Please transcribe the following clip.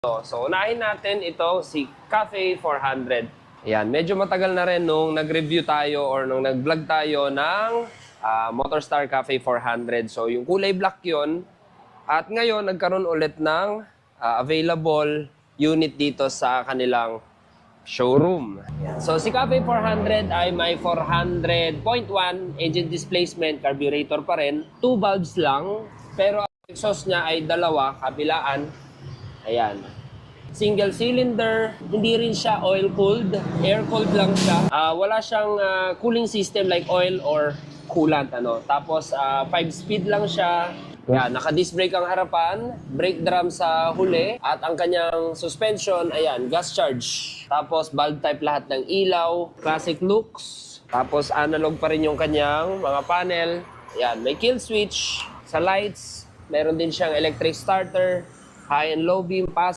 So, unahin natin ito, si Cafe 400. Ayan, medyo matagal na rin nung nag-review tayo or nung nag-vlog tayo ng Motorstar Cafe 400. So, yung kulay black yon. At ngayon, nagkaroon ulit ng available unit dito sa kanilang showroom. Ayan. So, si Cafe 400 ay may 400.1 engine displacement, carburetor pa rin. 2 valves lang, pero ang exhaust niya ay dalawa, kabilaan. Ayan. Single cylinder, hindi rin siya oil-cooled, air-cooled lang siya. Wala siyang cooling system like oil or coolant. Tapos, 5-speed lang siya. Ayan, naka-disc brake ang harapan, brake drum sa huli, at ang kanyang suspension, ayan, gas charge. Tapos, bulb type lahat ng ilaw, classic looks. Tapos, analog pa rin yung kanyang mga panel. Ayan, may kill switch sa lights. Meron din siyang electric starter, high and low beam, pass.